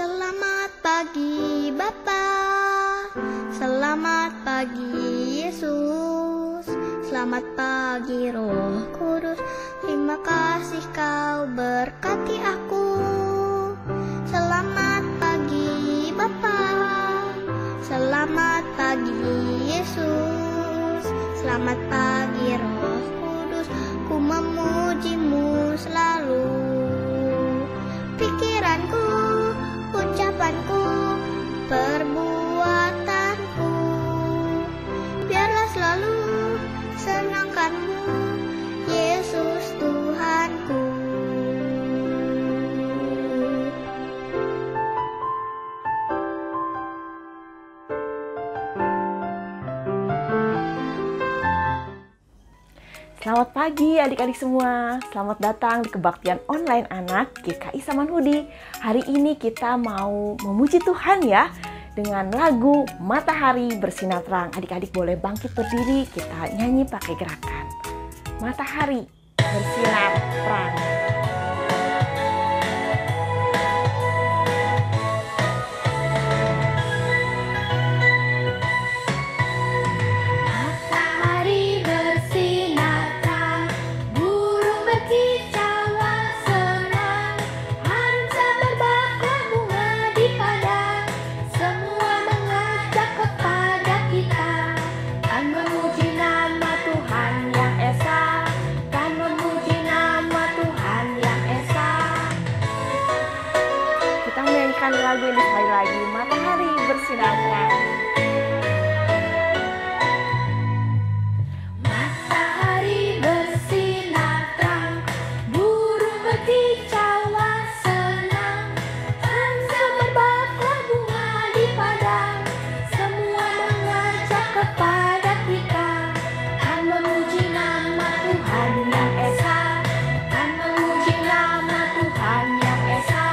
Selamat pagi Bapa, selamat pagi Yesus, selamat pagi Roh Kudus. Terima kasih kau berkati aku. Selamat pagi Bapa, selamat pagi Yesus, selamat pagi Roh Kudus. Ku memujimu selalu. Pikiranku, ucapanku, perbuatanku, biarlah selalu senangkanmu, Yesus Tuhanku. Selamat pagi adik-adik semua. Selamat datang di kebaktian online anak GKI Samanhudi. Hari ini kita mau memuji Tuhan ya dengan lagu Matahari Bersinar Terang. Adik-adik boleh bangkit berdiri, kita nyanyi pakai gerakan. Matahari bersinar terang. Lagu ini sekali lagi, Matahari Bersinar Terang. Matahari bersinar terang, burung berkicauan senang, angsa berbaklah bunga di padang, semua mengajak kepada kita, kan memuji nama Tuhan yang esa, kan memuji nama Tuhan yang esa.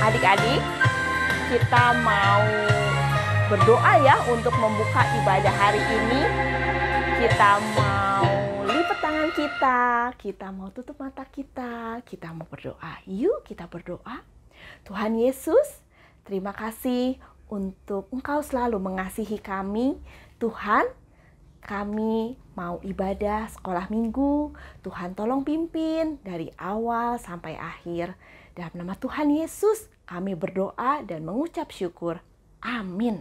Adik-adik, kita mau berdoa ya untuk membuka ibadah hari ini. Kita mau lipat tangan kita mau tutup mata kita mau berdoa. Yuk kita berdoa. Tuhan Yesus, terima kasih untuk Engkau selalu mengasihi kami. Tuhan, kami mau ibadah sekolah minggu. Tuhan tolong pimpin dari awal sampai akhir. Dalam nama Tuhan Yesus, kami berdoa dan mengucap syukur. Amin.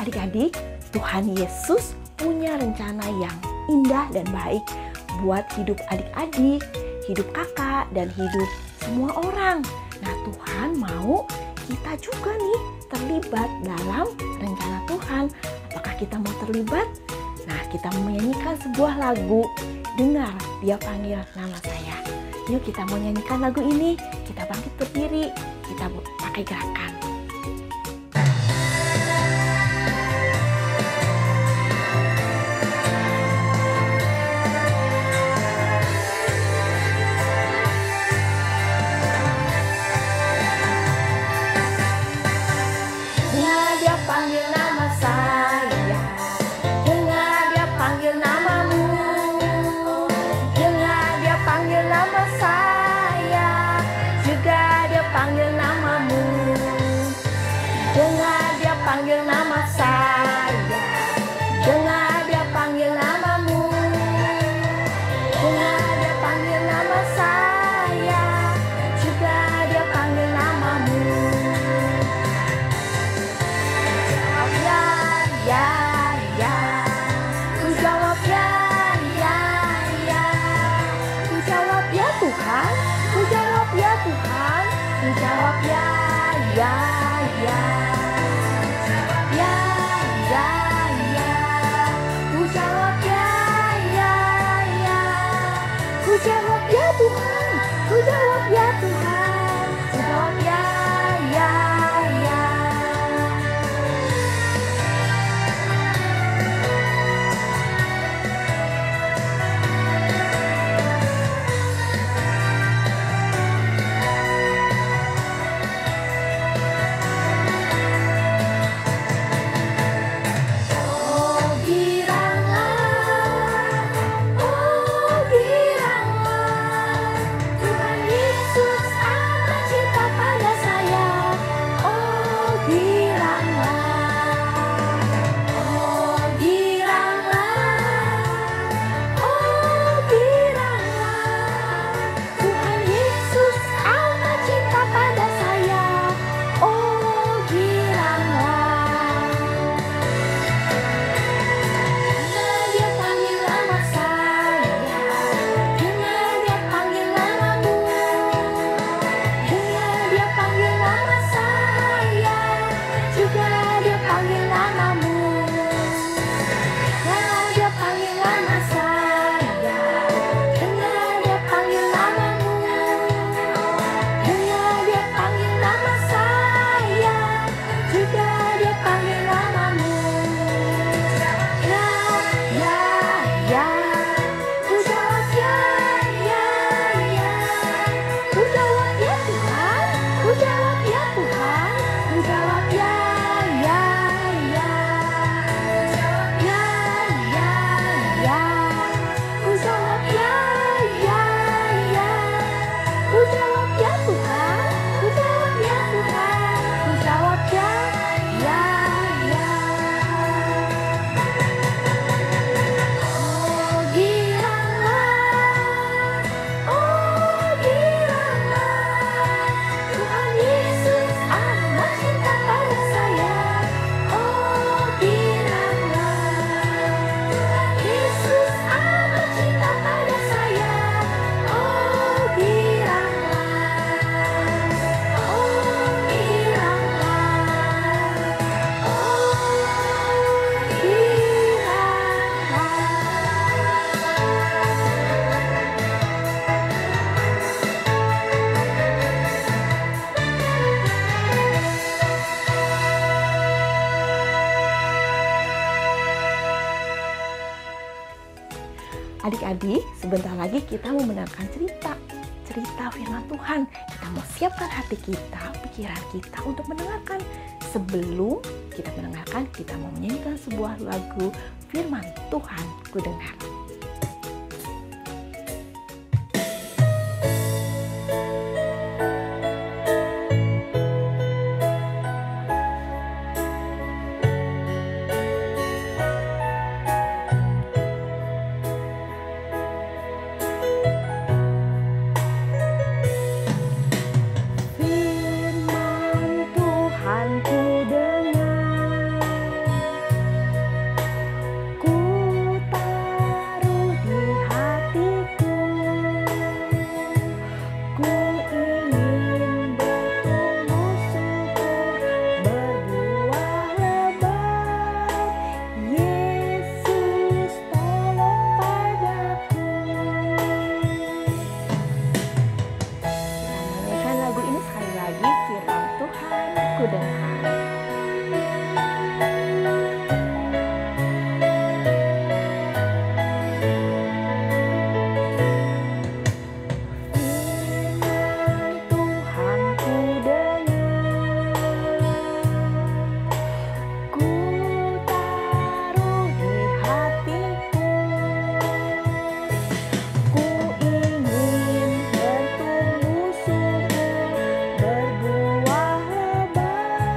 Adik-adik, Tuhan Yesus punya rencana yang indah dan baik buat hidup adik-adik, hidup kakak, dan hidup semua orang. Nah, Tuhan mau kita juga nih terlibat dalam rencana Tuhan. Apakah kita mau terlibat? Nah, kita menyanyikan sebuah lagu. Dengar, Dia panggil nama saya. Yuk kita mau nyanyikan lagu ini. Kita bangkit berdiri, kita pakai gerakan. Ku jawab ya, ya, ya. Ya, ya, ya. Ku jawab ya, ya, ya. Ku jawab ya Tuhan, ku jawab ya Tuhan. Ku jawab ya, ya, ya. Oh giranglah, Tuhan Yesus amat cinta pada saya. Oh giranglah, Tuhan Yesus amat cinta pada saya. Oh giranglah. Dia panggil nama saya, dia panggil namamu. Dia panggil nama saya, juga dia panggil namamu. Dia panggil nama saya, dia panggil namamu. Dia panggil nama saya, juga dia panggil namamu. Ya, ya, ya. Ku jawab ya, ya, ya. Ku jawab ya Tuhan, ku jawab ya Tuhan. Ku jawab ya, ya, ya. Ya, ya, ya. Ku jawab ya, ya, ya. Ku jawab ya Tuhan, ku jawab ya Tuhan. Ku jawab ya, ya, ya. Oh giranglah, Tuhan Yesus amat cinta pada saya. Oh giranglah, Tuhan Yesus amat cinta pada saya. Oh giranglah, oh giranglah, oh Adik-adik, sebentar lagi kita mau mendengarkan cerita firman Tuhan. Kita mau siapkan hati kita, pikiran kita untuk mendengarkan. Sebelum kita mendengarkan, kita mau menyanyikan sebuah lagu firman Tuhan ku dengar. Firman Tuhan ku dengar, ku taruh di hatiku, ku ingin bertumbuh subur, berbuah lebat. Yesus tolong padaku. Kita menyanyikan lagu ini sekali lagi, firman Tuhan ku dengar. Firman Tuhan ku dengar, ku taruh di hatiku, ku ingin bertumbuh subur, berbuah lebat.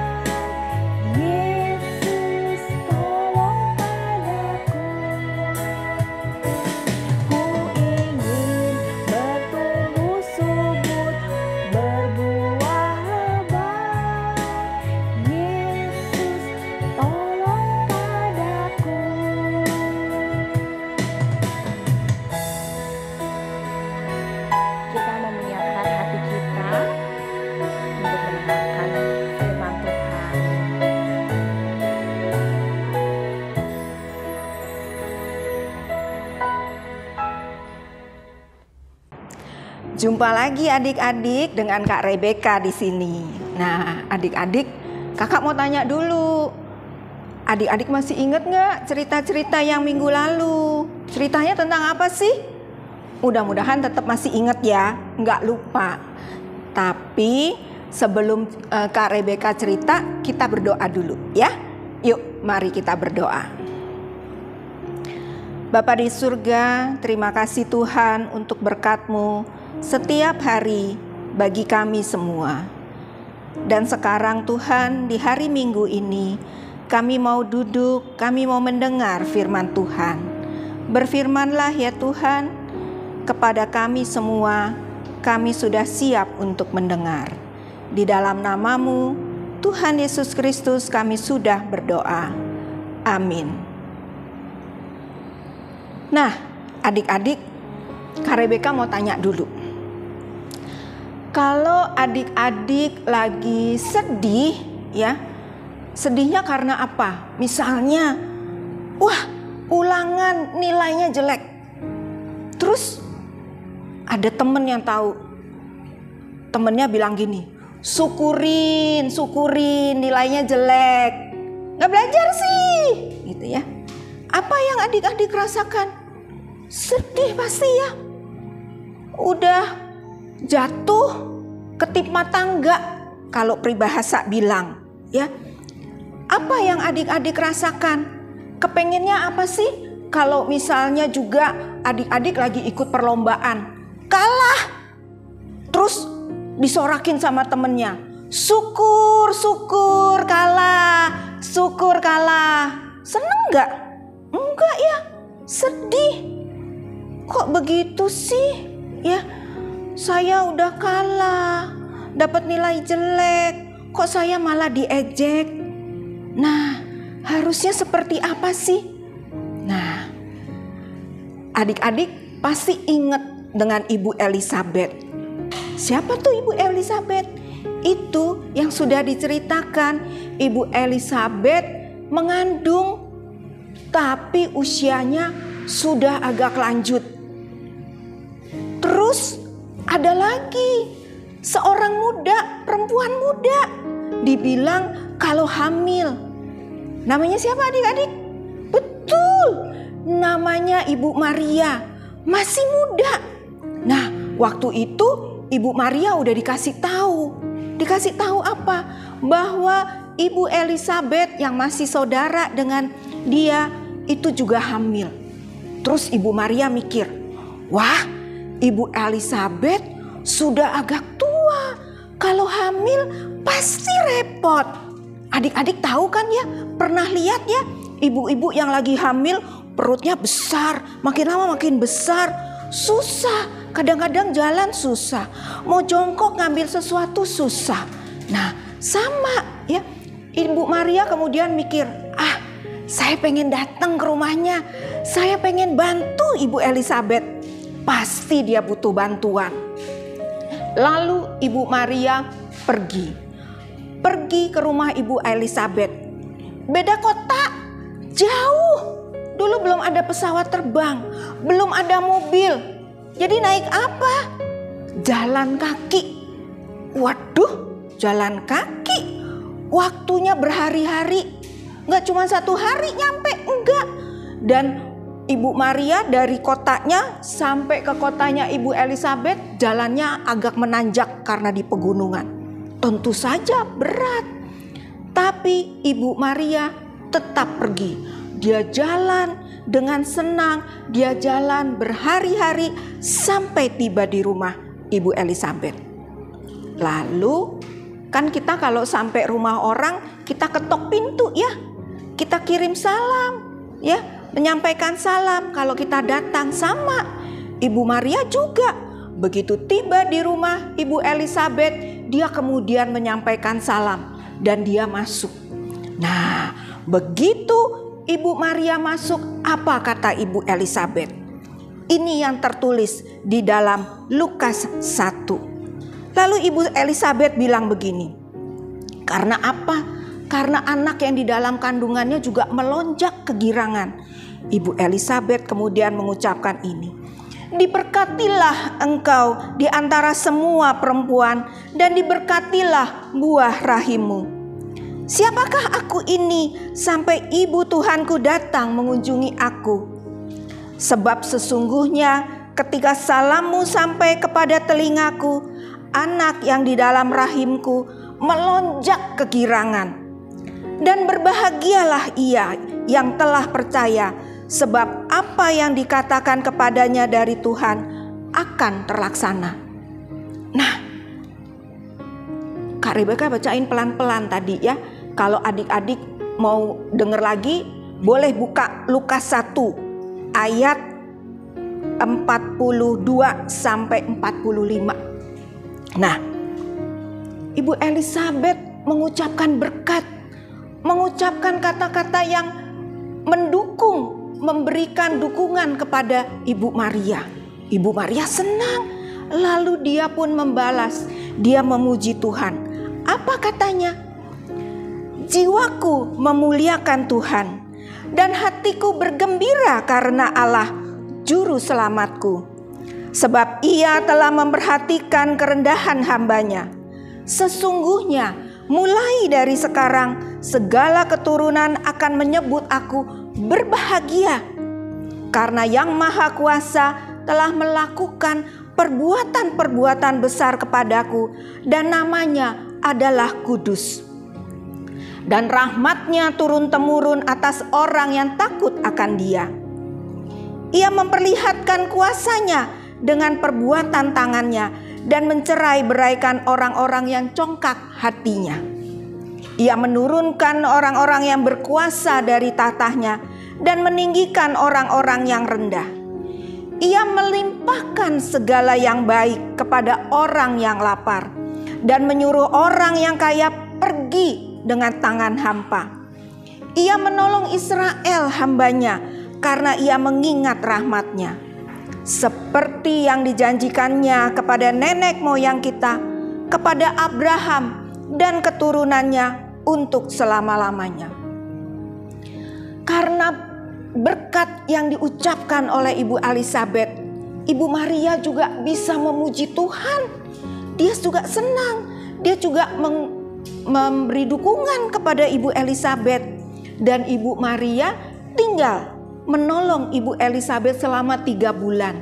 Jumpa lagi adik-adik dengan Kak Rebecca di sini. Nah, adik-adik, kakak mau tanya dulu. Adik-adik masih ingat nggak cerita-cerita yang minggu lalu? Ceritanya tentang apa sih? Mudah-mudahan tetap masih ingat ya, nggak lupa. Tapi sebelum Kak Rebecca cerita, kita berdoa dulu ya. Yuk, mari kita berdoa. Bapa di surga, terima kasih Tuhan untuk berkat-Mu setiap hari bagi kami semua. Dan sekarang Tuhan, di hari Minggu ini kami mau duduk, kami mau mendengar firman Tuhan. Berfirmanlah ya Tuhan kepada kami semua, kami sudah siap untuk mendengar. Di dalam nama-Mu, Tuhan Yesus Kristus, kami sudah berdoa. Amin. Nah, adik-adik, Kak Rebecca mau tanya dulu. Kalau adik-adik lagi sedih ya, sedihnya karena apa? Misalnya, wah ulangan nilainya jelek. Terus ada temen yang tahu, temennya bilang gini, syukurin nilainya jelek, nggak belajar sih, gitu ya. Apa yang adik-adik rasakan? Sedih pasti ya. Udah jatuh ketimpa tangga kalau peribahasa bilang ya. Apa yang adik-adik rasakan? Kepengennya apa sih? Kalau misalnya juga adik-adik lagi ikut perlombaan, kalah, terus disorakin sama temennya, syukur kalah. Seneng nggak? Enggak ya, sedih. Kok begitu sih ya? Saya udah kalah, dapat nilai jelek, kok saya malah diejek. Nah, harusnya seperti apa sih? Nah, adik-adik pasti ingat dengan Ibu Elizabeth. Siapa tuh Ibu Elizabeth? Itu yang sudah diceritakan, Ibu Elizabeth mengandung, tapi usianya sudah agak lanjut. Terus ada lagi seorang perempuan muda, dibilang kalau hamil. Namanya siapa adik-adik? Betul, namanya Ibu Maria, masih muda. Nah, waktu itu Ibu Maria udah dikasih tahu apa? Bahwa Ibu Elizabeth yang masih saudara dengan dia itu juga hamil. Terus Ibu Maria mikir, wah, Ibu Elizabeth sudah agak tua, kalau hamil pasti repot. Adik-adik tahu kan ya, pernah lihat ya, ibu-ibu yang lagi hamil perutnya besar, makin lama makin besar, susah. Kadang-kadang jalan susah, mau jongkok ngambil sesuatu susah. Nah, sama ya, Ibu Maria kemudian mikir, saya pengen datang ke rumahnya, saya pengen bantu Ibu Elizabeth. Pasti dia butuh bantuan. Lalu Ibu Maria pergi ke rumah Ibu Elizabeth. Beda kota, jauh. Dulu belum ada pesawat terbang, belum ada mobil. Jadi naik apa? Jalan kaki. Waduh, jalan kaki. Waktunya berhari-hari. Nggak cuma 1 hari nyampe, enggak. Dan Ibu Maria dari kotanya sampai ke kotanya Ibu Elizabeth jalannya agak menanjak karena di pegunungan. Tentu saja berat. Tapi Ibu Maria tetap pergi. Dia jalan dengan senang, dia jalan berhari-hari sampai tiba di rumah Ibu Elizabeth. Lalu kan kita kalau sampai rumah orang, kita ketok pintu ya. Kita kirim salam ya, menyampaikan salam kalau kita datang. Sama Ibu Maria juga. Begitu tiba di rumah Ibu Elizabeth, dia kemudian menyampaikan salam dan dia masuk. Nah, begitu Ibu Maria masuk, apa kata Ibu Elizabeth? Ini yang tertulis di dalam Lukas 1. Lalu Ibu Elizabeth bilang begini, karena apa? Karena anak yang di dalam kandungannya juga melonjak kegirangan. Ibu Elizabeth kemudian mengucapkan ini, Diberkatilah engkau di antara semua perempuan, dan diberkatilah buah rahimmu. Siapakah aku ini sampai ibu Tuhanku datang mengunjungi aku? Sebab sesungguhnya ketika salammu sampai kepada telingaku, anak yang di dalam rahimku melonjak kegirangan. Dan berbahagialah ia yang telah percaya, sebab apa yang dikatakan kepadanya dari Tuhan akan terlaksana. Nah, Kak Rebecca bacain pelan-pelan tadi ya. Kalau adik-adik mau denger lagi, boleh buka Lukas 1 ayat 42 sampai 45. Nah, Ibu Elizabeth mengucapkan berkat, mengucapkan kata-kata yang mendukung, memberikan dukungan kepada Ibu Maria. Ibu Maria senang, lalu dia pun membalas, dia memuji Tuhan. Apa katanya? Jiwaku memuliakan Tuhan, dan hatiku bergembira karena Allah juru selamatku. Sebab ia telah memperhatikan kerendahan hambanya. Sesungguhnya mulai dari sekarang segala keturunan akan menyebut aku berbahagia, karena Yang Maha Kuasa telah melakukan perbuatan-perbuatan besar kepadaku, dan namanya adalah kudus. Dan rahmatnya turun-temurun atas orang yang takut akan dia. Ia memperlihatkan kuasanya dengan perbuatan tangannya, dan mencerai-beraikan orang-orang yang congkak hatinya. Ia menurunkan orang-orang yang berkuasa dari tatahnya, dan meninggikan orang-orang yang rendah. Ia melimpahkan segala yang baik kepada orang yang lapar, dan menyuruh orang yang kaya pergi dengan tangan hampa. Ia menolong Israel hambanya, karena ia mengingat rahmatnya, seperti yang dijanjikannya kepada nenek moyang kita, kepada Abraham dan keturunannya untuk selama-lamanya. Karena berkat yang diucapkan oleh Ibu Elizabeth, Ibu Maria juga bisa memuji Tuhan. Dia juga senang, dia juga memberi dukungan kepada Ibu Elizabeth, dan Ibu Maria tinggal menolong Ibu Elizabeth selama 3 bulan.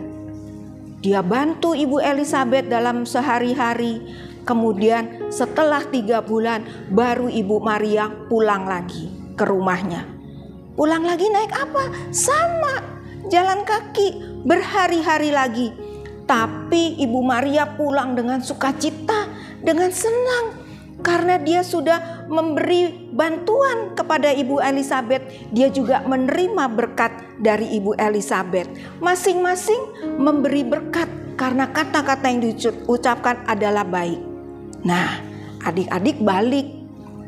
Dia bantu Ibu Elizabeth dalam sehari-hari. Kemudian setelah 3 bulan baru Ibu Maria pulang lagi ke rumahnya. Pulang lagi naik apa? Sama, jalan kaki berhari-hari lagi. Tapi Ibu Maria pulang dengan sukacita, dengan senang. Karena dia sudah memberi bantuan kepada Ibu Elizabeth, dia juga menerima berkat dari Ibu Elizabeth. Masing-masing memberi berkat karena kata-kata yang diucapkan adalah baik. Nah, adik-adik balik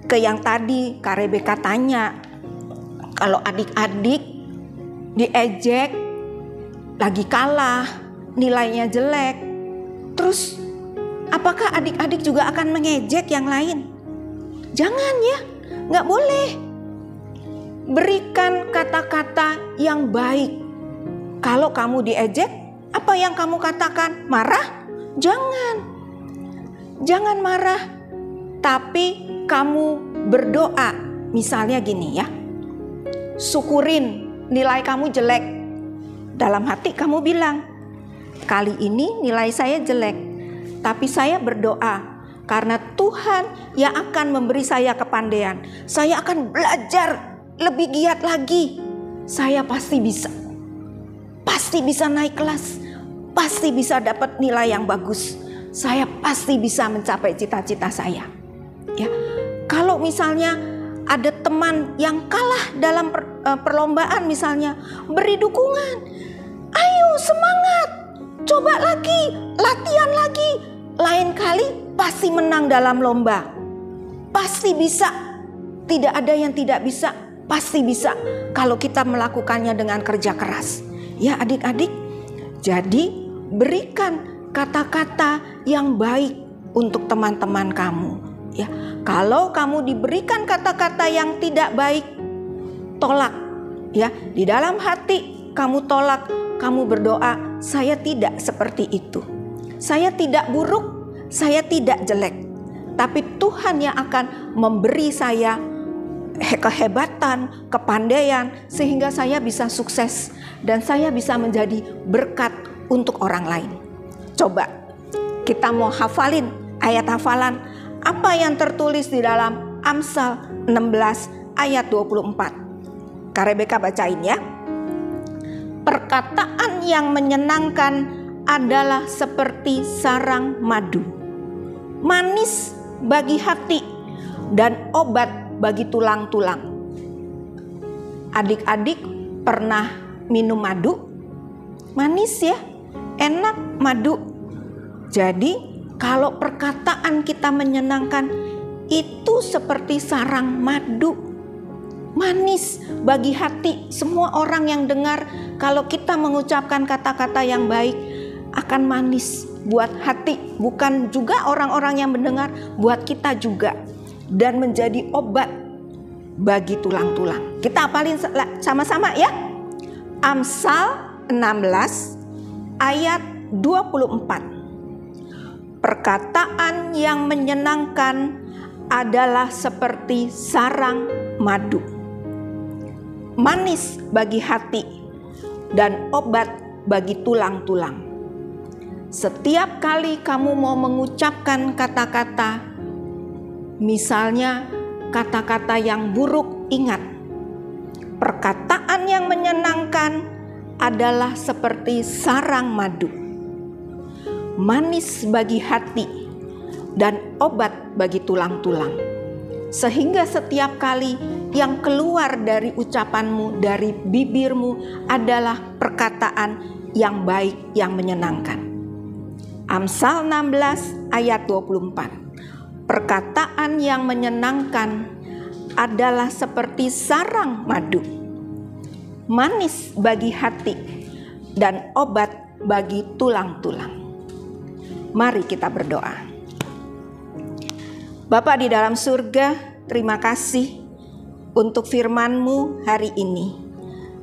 ke yang tadi Kak Rebecca tanya. Kalau adik-adik diejek, lagi kalah, nilainya jelek, terus apakah adik-adik juga akan mengejek yang lain? Jangan ya, nggak boleh. Berikan kata-kata yang baik. Kalau kamu diejek, apa yang kamu katakan? Marah? Jangan. Jangan marah, tapi kamu berdoa. Misalnya gini ya, syukurin nilai kamu jelek. Dalam hati kamu bilang, kali ini nilai saya jelek, tapi saya berdoa karena Tuhan yang akan memberi saya kepandaian. Saya akan belajar lebih giat lagi. Saya pasti bisa. Pasti bisa naik kelas. Pasti bisa dapat nilai yang bagus. Saya pasti bisa mencapai cita-cita saya. Ya. Kalau misalnya ada teman yang kalah dalam perlombaan misalnya, beri dukungan. Ayo semangat. Coba lagi, latihan lagi. Lain kali pasti menang dalam lomba. Pasti bisa. Tidak ada yang tidak bisa. Pasti bisa kalau kita melakukannya dengan kerja keras. Ya adik-adik, jadi berikan kata-kata yang baik untuk teman-teman kamu. Ya, kalau kamu diberikan kata-kata yang tidak baik, tolak. Ya, di dalam hati kamu tolak, kamu berdoa, saya tidak seperti itu. Saya tidak buruk, saya tidak jelek. Tapi Tuhan yang akan memberi saya kehebatan, kepandaian, sehingga saya bisa sukses dan saya bisa menjadi berkat untuk orang lain. Coba kita mau hafalin ayat hafalan apa yang tertulis di dalam Amsal 16 ayat 24. Kak Rebeka bacain ya. Perkataan yang menyenangkan adalah seperti sarang madu, manis bagi hati dan obat bagi tulang-tulang. Adik-adik pernah minum madu? Manis ya, enak madu. Jadi kalau perkataan kita menyenangkan, itu seperti sarang madu, manis bagi hati. Semua orang yang dengar, kalau kita mengucapkan kata-kata yang baik, akan manis buat hati. Bukan juga orang-orang yang mendengar, buat kita juga. Dan menjadi obat bagi tulang-tulang. Kita hafalin sama-sama ya. Amsal 16 ayat 24. Perkataan yang menyenangkan adalah seperti sarang madu, manis bagi hati dan obat bagi tulang-tulang. Setiap kali kamu mau mengucapkan kata-kata, misalnya kata-kata yang buruk, ingat, perkataan yang menyenangkan adalah seperti sarang madu, manis bagi hati dan obat bagi tulang-tulang. Sehingga setiap kali yang keluar dari ucapanmu, dari bibirmu adalah perkataan yang baik, yang menyenangkan. Amsal 16 ayat 24. Perkataan yang menyenangkan adalah seperti sarang madu, manis bagi hati dan obat bagi tulang-tulang. Mari kita berdoa. Bapa di dalam surga, terima kasih untuk firman-Mu hari ini.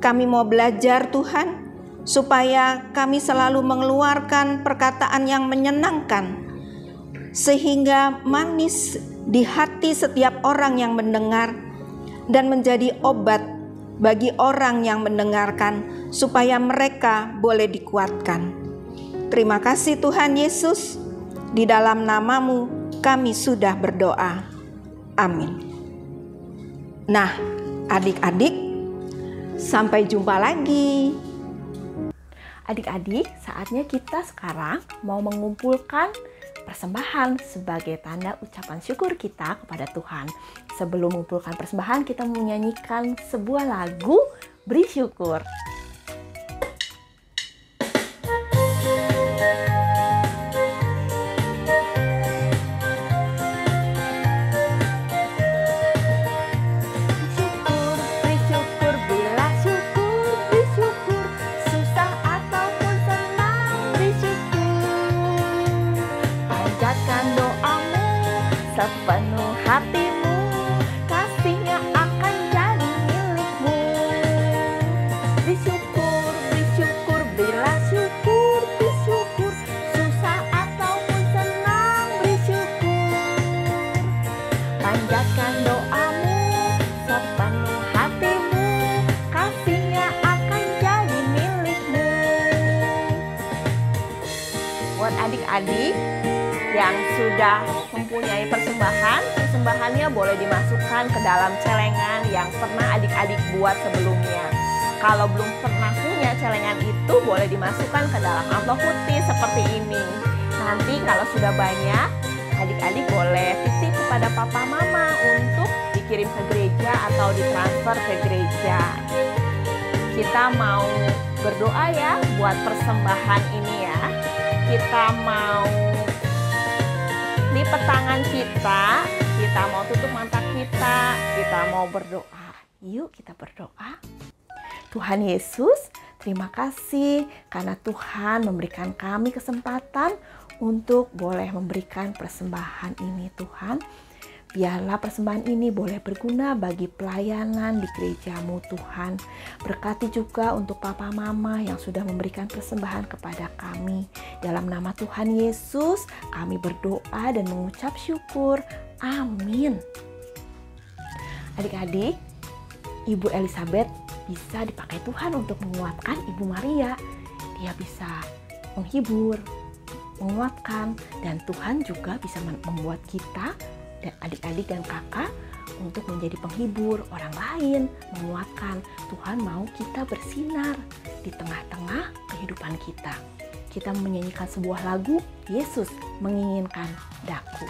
Kami mau belajar Tuhan, supaya kami selalu mengeluarkan perkataan yang menyenangkan, sehingga manis di hati setiap orang yang mendengar dan menjadi obat bagi orang yang mendengarkan, supaya mereka boleh dikuatkan. Terima kasih Tuhan Yesus, di dalam nama-Mu kami sudah berdoa. Amin. Nah, adik-adik, sampai jumpa lagi. Adik-adik, saatnya kita sekarang mau mengumpulkan persembahan sebagai tanda ucapan syukur kita kepada Tuhan. Sebelum mengumpulkan persembahan, kita menyanyikan sebuah lagu Beri Syukur. Sepenuh hatimu, kasihnya akan jadi milikmu. Bersyukur, bersyukur, berilah syukur, bersyukur. Susah ataupun senang, bersyukur. Panjatkan doamu, sepenuh hatimu, kasihnya akan jadi milikmu. Buat adik-adik yang sudah mempunyai persembahannya boleh dimasukkan ke dalam celengan yang pernah adik-adik buat sebelumnya. Kalau belum pernah punya celengan itu, boleh dimasukkan ke dalam amplop putih seperti ini. Nanti kalau sudah banyak, adik-adik boleh titip kepada papa mama untuk dikirim ke gereja atau ditransfer ke gereja. Kita mau berdoa ya buat persembahan ini ya. Kita mau lipat tangan kita mau tutup mata kita mau berdoa. Yuk kita berdoa. Tuhan Yesus, terima kasih karena Tuhan memberikan kami kesempatan untuk boleh memberikan persembahan ini Tuhan. Biarlah persembahan ini boleh berguna bagi pelayanan di gerejamu Tuhan. Berkati juga untuk papa mama yang sudah memberikan persembahan kepada kami. Dalam nama Tuhan Yesus kami berdoa dan mengucap syukur. Amin. Adik-adik, Ibu Elizabeth bisa dipakai Tuhan untuk menguatkan Ibu Maria. Dia bisa menghibur, menguatkan, dan Tuhan juga bisa membuat kita dan adik-adik dan kakak untuk menjadi penghibur orang lain, menguatkan. Tuhan mau kita bersinar di tengah-tengah kehidupan kita. Kita menyanyikan sebuah lagu, Yesus menginginkan daku.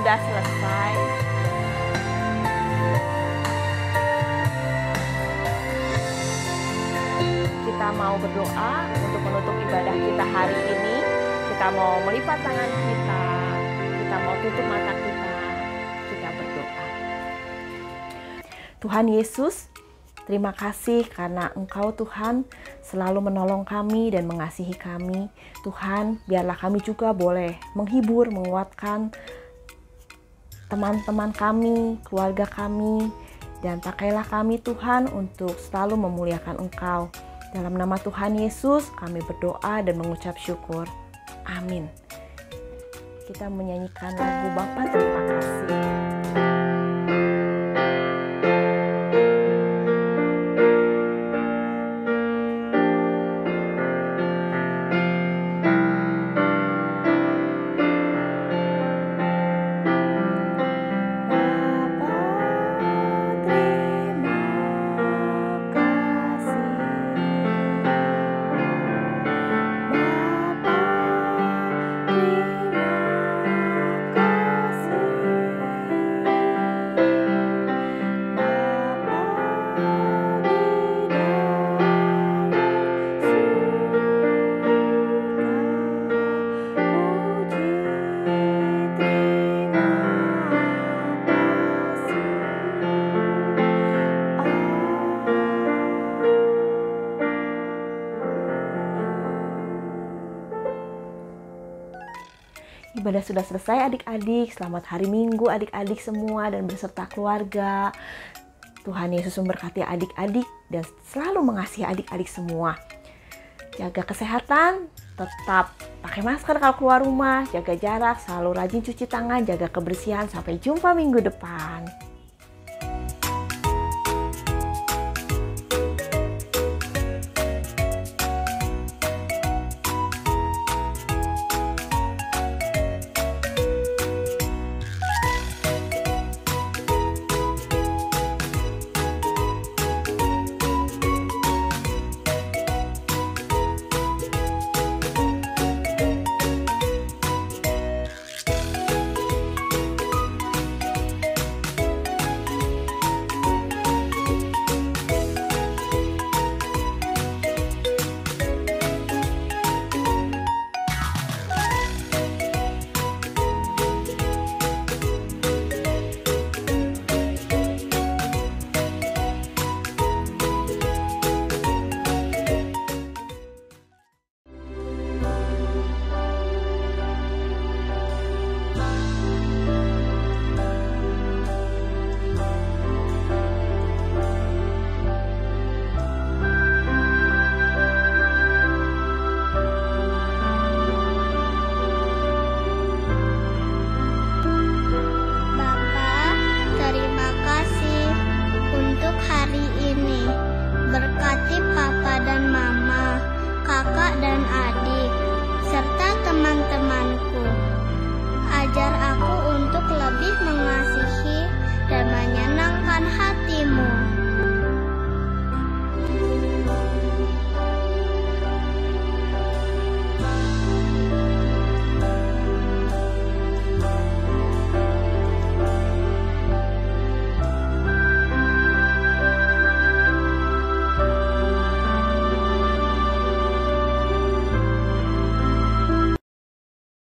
Sudah selesai. Kita mau berdoa untuk menutup ibadah kita hari ini. Kita mau melipat tangan kita mau tutup mata kita berdoa. Tuhan Yesus, terima kasih karena Engkau Tuhan selalu menolong kami dan mengasihi kami. Tuhan, biarlah kami juga boleh menghibur, menguatkan teman-teman kami, keluarga kami, dan pakailah kami Tuhan untuk selalu memuliakan Engkau. Dalam nama Tuhan Yesus kami berdoa dan mengucap syukur. Amin. Kita menyanyikan lagu Bapa Terima Kasih. Ibadah sudah selesai adik-adik. Selamat hari Minggu adik-adik semua dan beserta keluarga. Tuhan Yesus memberkati adik-adik dan selalu mengasihi adik-adik semua. Jaga kesehatan, tetap pakai masker kalau keluar rumah, jaga jarak, selalu rajin cuci tangan, jaga kebersihan. Sampai jumpa minggu depan.